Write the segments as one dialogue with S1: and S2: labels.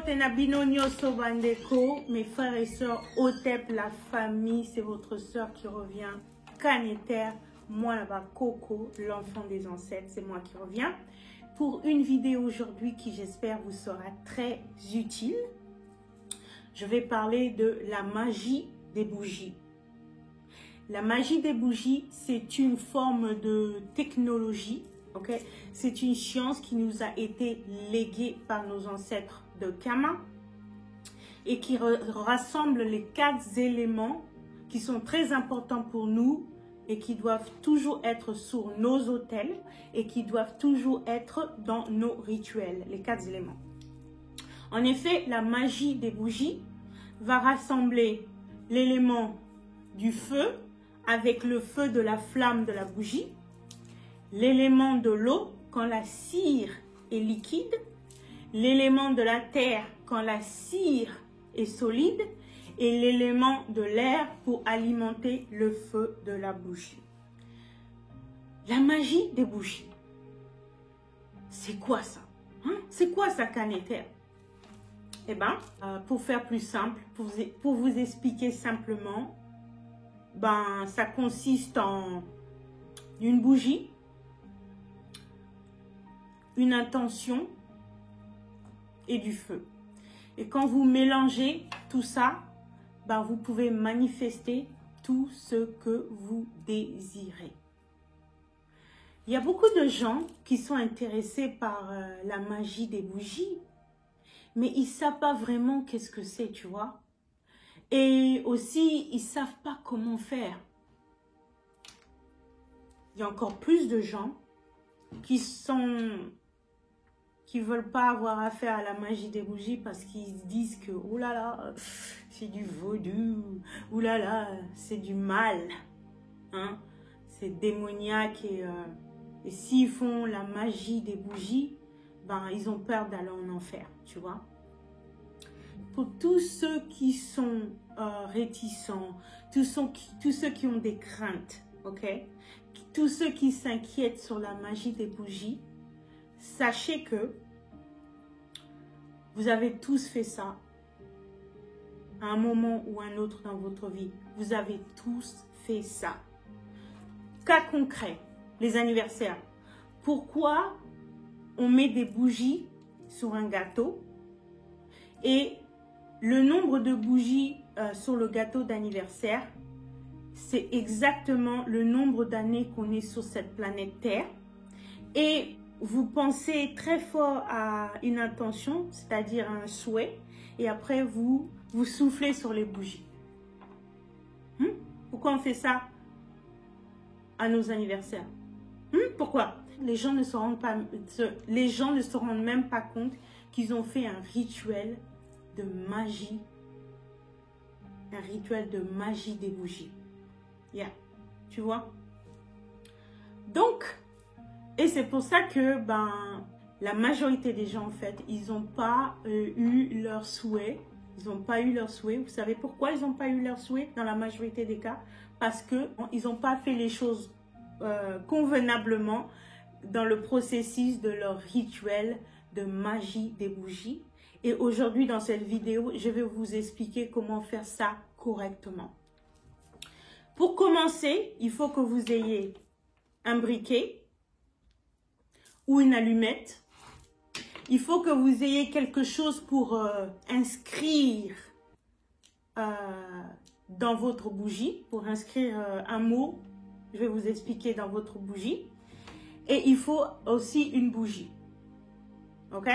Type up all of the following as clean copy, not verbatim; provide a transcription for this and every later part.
S1: Tenabino Nyoso Bandeko, mes frères et sœurs, Otep, la famille, c'est votre sœur qui revient. Kaneter, moi là-bas, Coco, l'enfant des ancêtres, c'est moi qui reviens. Pour une vidéo aujourd'hui qui, j'espère, vous sera très utile. Je vais parler de la magie des bougies. La magie des bougies, c'est une forme de technologie. Okay? C'est une science qui nous a été léguée par nos ancêtres de Kama et qui rassemble les 4 éléments qui sont très importants pour nous et qui doivent toujours être sur nos autels et qui doivent toujours être dans nos rituels, les 4 éléments. En effet, la magie des bougies va rassembler l'élément du feu avec le feu de la flamme de la bougie, l'élément de l'eau quand la cire est liquide, l'élément de la terre quand la cire est solide et l'élément de l'air pour alimenter le feu de la bougie. La magie des bougies. C'est quoi ça? C'est quoi ça, Kaneter? Eh bien, pour faire plus simple, pour vous expliquer simplement, ça consiste en une bougie, une intention et du feu. Et quand vous mélangez tout ça, vous pouvez manifester tout ce que vous désirez. Il y a beaucoup de gens qui sont intéressés par la magie des bougies, mais ils ne savent pas vraiment qu'est-ce que c'est, tu vois. Et aussi, ils ne savent pas comment faire. Il y a encore plus de gens qui veulent pas avoir affaire à la magie des bougies parce qu'ils disent que oh là là, c'est du vaudou, oh là là, c'est du mal, c'est démoniaque et s'ils font la magie des bougies, ils ont peur d'aller en enfer, tu vois. Pour tous ceux qui sont réticents, tous ceux qui ont des craintes, ok, tous ceux qui s'inquiètent sur la magie des bougies, sachez que vous avez tous fait ça à un moment ou un autre dans votre vie. Vous avez tous fait ça. Cas concret, les anniversaires. Pourquoi on met des bougies sur un gâteau et le nombre de bougies sur le gâteau d'anniversaire, c'est exactement le nombre d'années qu'on est sur cette planète Terre. Et vous pensez très fort à une intention, c'est-à-dire un souhait, et après vous soufflez sur les bougies. Pourquoi on fait ça à nos anniversaires? Pourquoi? Les gens ne se rendent même pas compte qu'ils ont fait un rituel de magie, des bougies. Tu vois? Donc, et c'est pour ça que la majorité des gens, en fait, ils n'ont pas eu leur souhait. Ils n'ont pas eu leur souhait. Vous savez pourquoi ils n'ont pas eu leur souhait dans la majorité des cas? Parce qu'ils n'ont pas fait les choses convenablement dans le processus de leur rituel de magie des bougies. Et aujourd'hui, dans cette vidéo, je vais vous expliquer comment faire ça correctement. Pour commencer, il faut que vous ayez un briquet ou une allumette. Il faut que vous ayez quelque chose pour inscrire dans votre bougie, pour inscrire un mot. Je vais vous expliquer dans votre bougie. Et il faut aussi une bougie. Ok?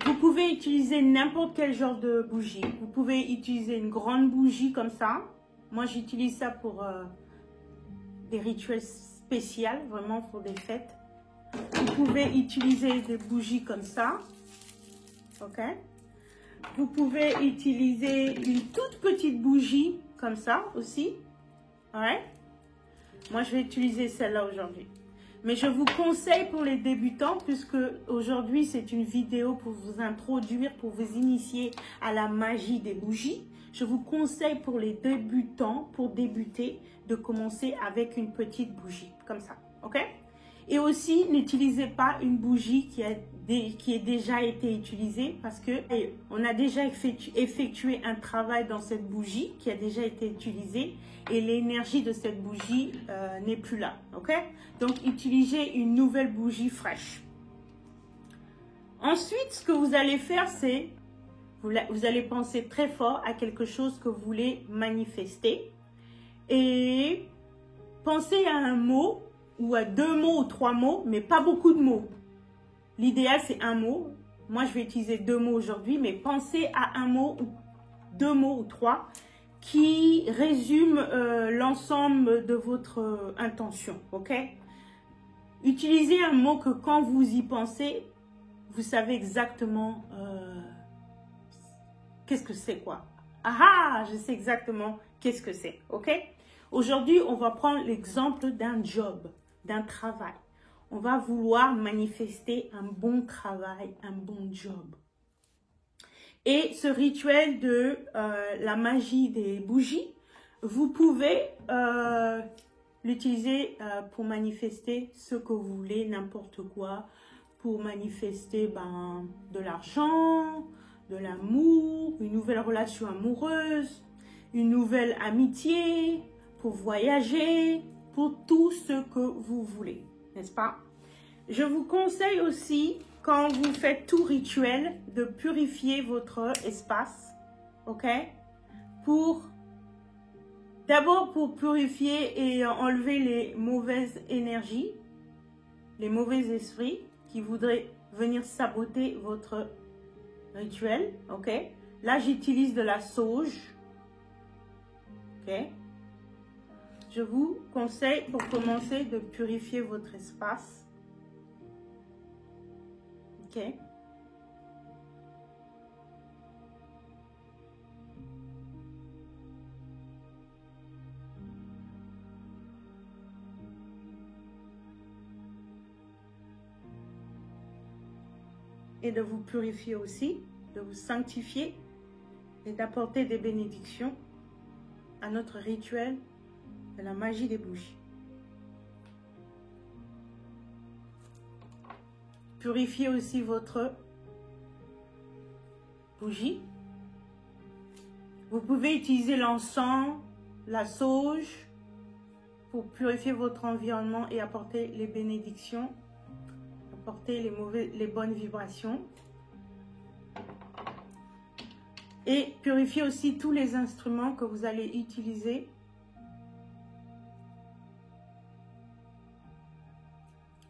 S1: Vous pouvez utiliser n'importe quel genre de bougie. Vous pouvez utiliser une grande bougie comme ça. Moi, j'utilise ça pour des rituels spéciaux, vraiment pour des fêtes. Vous pouvez utiliser des bougies comme ça. Ok? Vous pouvez utiliser une toute petite bougie comme ça aussi. Ouais. Moi, je vais utiliser celle-là aujourd'hui. Mais je vous conseille pour les débutants, puisque aujourd'hui, c'est une vidéo pour vous introduire, pour vous initier à la magie des bougies. Je vous conseille pour les débutants, pour débuter, de commencer avec une petite bougie, comme ça, ok? Et aussi, n'utilisez pas une bougie qui a déjà été utilisée parce que on a déjà effectué un travail dans cette bougie qui a déjà été utilisée et l'énergie de cette bougie n'est plus là. Ok? Donc, utilisez une nouvelle bougie fraîche. Ensuite, ce que vous allez faire, c'est vous allez penser très fort à quelque chose que vous voulez manifester et pensez à un mot ou à 2 mots ou 3 mots, mais pas beaucoup de mots. L'idéal, c'est un mot. Moi, je vais utiliser 2 mots aujourd'hui, mais pensez à un mot ou 2 mots ou 3 qui résument l'ensemble de votre intention, ok? Utilisez un mot que quand vous y pensez, vous savez exactement qu'est-ce que c'est, quoi. Ah, je sais exactement qu'est-ce que c'est, ok? Aujourd'hui, on va prendre l'exemple d'un job, d'un travail. On va vouloir manifester un bon travail, un bon job. Et ce rituel de la magie des bougies, vous pouvez l'utiliser pour manifester ce que vous voulez, n'importe quoi, pour manifester de l'argent, de l'amour, une nouvelle relation amoureuse, une nouvelle amitié, pour voyager, pour tout ce que vous voulez, n'est-ce pas? Je vous conseille aussi, quand vous faites tout rituel, de purifier votre espace, ok? D'abord pour purifier et enlever les mauvaises énergies, les mauvais esprits qui voudraient venir saboter votre rituel, ok? Là, j'utilise de la sauge, ok? Je vous conseille pour commencer de purifier votre espace, ok? Et de vous purifier aussi, de vous sanctifier et d'apporter des bénédictions à notre rituel de la magie des bougies. Purifiez aussi votre bougie. Vous pouvez utiliser l'encens, la sauge pour purifier votre environnement et apporter les bénédictions, apporter les bonnes vibrations. Et purifiez aussi tous les instruments que vous allez utiliser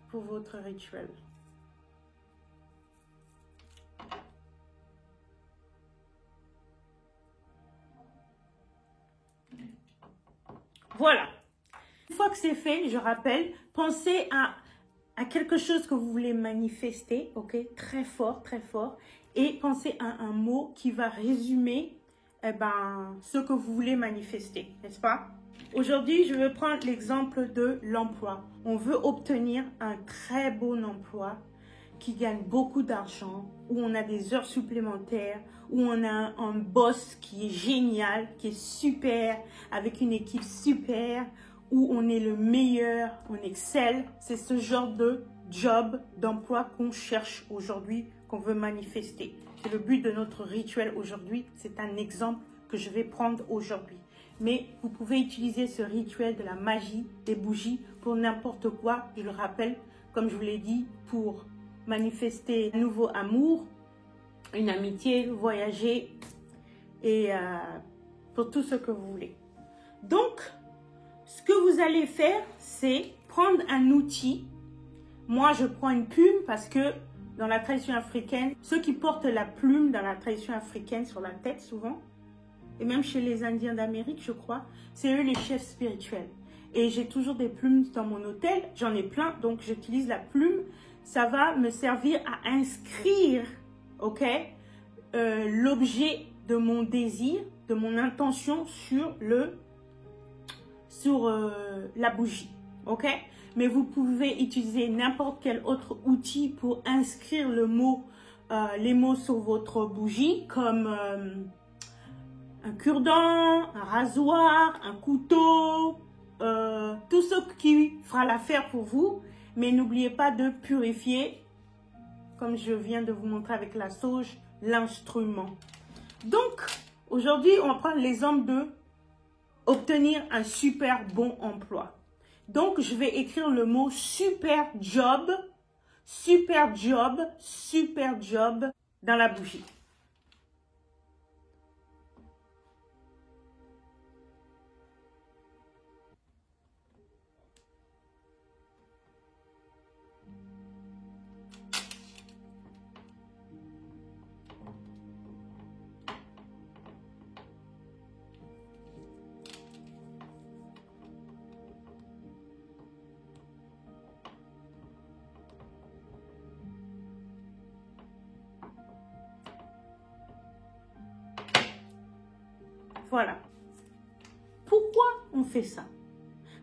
S1: pour votre rituel. Voilà. Une fois que c'est fait, je rappelle, pensez à quelque chose que vous voulez manifester, ok? Très fort, et pensez à un mot qui va résumer ce que vous voulez manifester, n'est-ce pas? Aujourd'hui, je vais prendre l'exemple de l'emploi. On veut obtenir un très bon emploi qui gagne beaucoup d'argent, où on a des heures supplémentaires, où on a un boss qui est génial, qui est super, avec une équipe super, où on est le meilleur, on excelle. C'est ce genre de job, d'emploi qu'on cherche aujourd'hui, qu'on veut manifester. C'est le but de notre rituel aujourd'hui. C'est un exemple que je vais prendre aujourd'hui. Mais vous pouvez utiliser ce rituel de la magie des bougies pour n'importe quoi. Je le rappelle, comme je vous l'ai dit, pour manifester un nouveau amour, une amitié, voyager et pour tout ce que vous voulez. Donc, ce que vous allez faire, c'est prendre un outil. Moi, je prends une plume parce que dans la tradition africaine, ceux qui portent la plume dans la tradition africaine sur la tête souvent, et même chez les Indiens d'Amérique, je crois, c'est eux les chefs spirituels. Et j'ai toujours des plumes dans mon hôtel, j'en ai plein, donc j'utilise la plume. Ça va me servir à inscrire, ok, l'objet de mon désir, de mon intention sur la bougie, ok. Mais vous pouvez utiliser n'importe quel autre outil pour inscrire les mots sur votre bougie, comme un cure-dent, un rasoir, un couteau, tout ce qui fera l'affaire pour vous. Mais n'oubliez pas de purifier, comme je viens de vous montrer avec la sauge, l'instrument. Donc, aujourd'hui, on va prendre l'exemple de obtenir un super bon emploi. Donc, je vais écrire le mot super job dans la bougie. Voilà. Pourquoi on fait ça?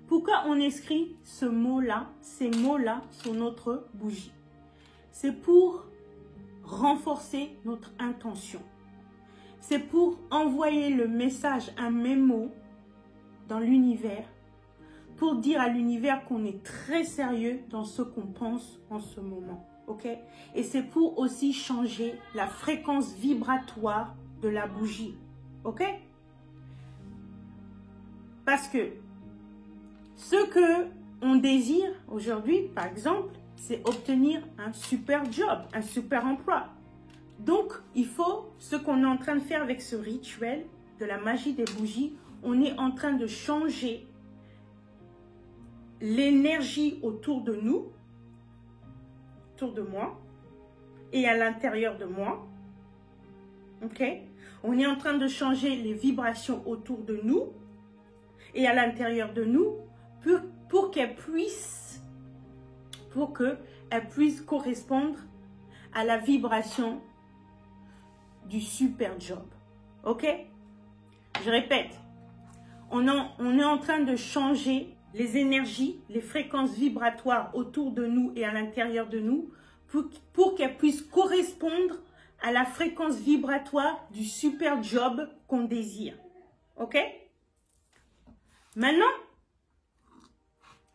S1: Pourquoi on inscrit ce mot-là, ces mots-là sur notre bougie? C'est pour renforcer notre intention. C'est pour envoyer le message, un mémo dans l'univers, pour dire à l'univers qu'on est très sérieux dans ce qu'on pense en ce moment. Ok? Et c'est pour aussi changer la fréquence vibratoire de la bougie. Ok? Parce que ce que on désire aujourd'hui, par exemple, c'est obtenir un super job, un super emploi. Donc, il faut, ce qu'on est en train de faire avec ce rituel de la magie des bougies, on est en train de changer l'énergie autour de nous, autour de moi, et à l'intérieur de moi. Ok? On est en train de changer les vibrations autour de nous et à l'intérieur de nous pour qu'elle puisse correspondre à la vibration du super job. Ok? Je répète, on est en train de changer les énergies, les fréquences vibratoires autour de nous et à l'intérieur de nous pour qu'elles puissent correspondre à la fréquence vibratoire du super job qu'on désire. Ok? Maintenant,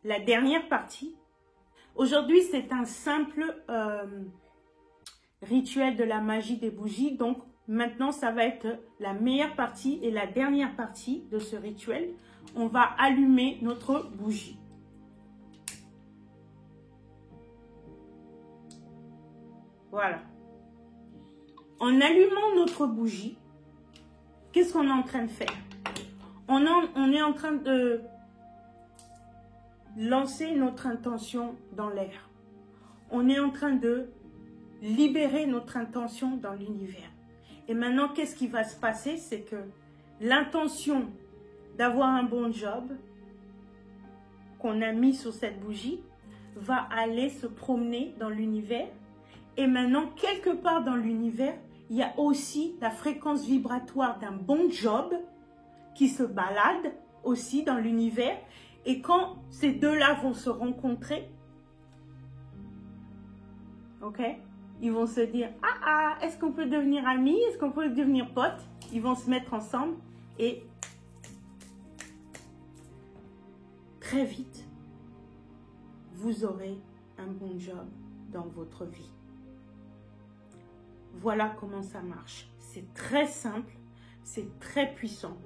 S1: la dernière partie. Aujourd'hui, c'est un simple rituel de la magie des bougies. Donc, maintenant, ça va être la meilleure partie et la dernière partie de ce rituel. On va allumer notre bougie. Voilà. En allumant notre bougie, qu'est-ce qu'on est en train de faire? On est en train de lancer notre intention dans l'air. On est en train de libérer notre intention dans l'univers. Et maintenant, qu'est-ce qui va se passer? C'est que l'intention d'avoir un bon job qu'on a mis sur cette bougie va aller se promener dans l'univers. Et maintenant, quelque part dans l'univers, il y a aussi la fréquence vibratoire d'un bon job qui se balade aussi dans l'univers. Et quand ces deux-là vont se rencontrer, ok, ils vont se dire, est-ce qu'on peut devenir amis? Est-ce qu'on peut devenir potes? Ils vont se mettre ensemble et très vite, vous aurez un bon job dans votre vie. Voilà comment ça marche. C'est très simple, c'est très puissant.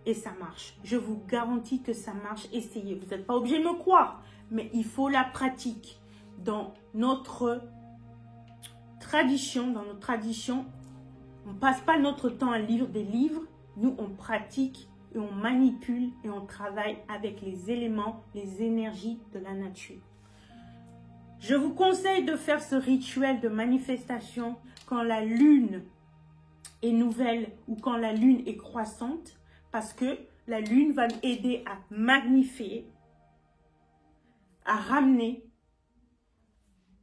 S1: Et ça marche. Je vous garantis que ça marche. Essayez. Vous n'êtes pas obligé de me croire, mais il faut la pratique. Dans notre tradition, on ne passe pas notre temps à lire des livres. Nous, on pratique et on manipule et on travaille avec les éléments, les énergies de la nature. Je vous conseille de faire ce rituel de manifestation quand la lune est nouvelle ou quand la lune est croissante, parce que la lune va aider à magnifier, à ramener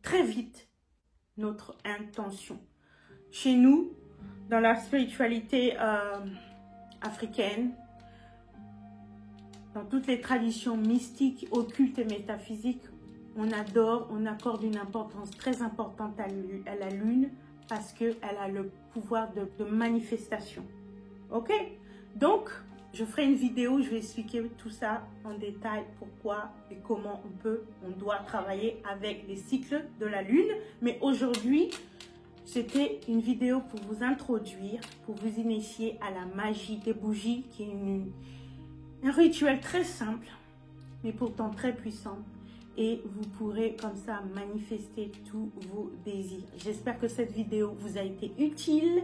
S1: très vite notre intention. Chez nous, dans la spiritualité africaine, dans toutes les traditions mystiques, occultes et métaphysiques, on accorde une importance très importante à la lune parce qu'elle a le pouvoir de manifestation. Ok? Donc, Je ferai une vidéo où je vais expliquer tout ça en détail, pourquoi et comment on doit travailler avec les cycles de la lune. Mais aujourd'hui, c'était une vidéo pour vous introduire, pour vous initier à la magie des bougies, qui est un rituel très simple, mais pourtant très puissant. Et vous pourrez comme ça manifester tous vos désirs. J'espère que cette vidéo vous a été utile.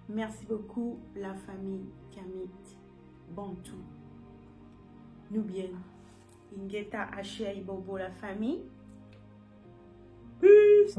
S1: Merci beaucoup la famille Kamit Bantu. Nubienne. Ingeta Achei Bobo la famille. Peace.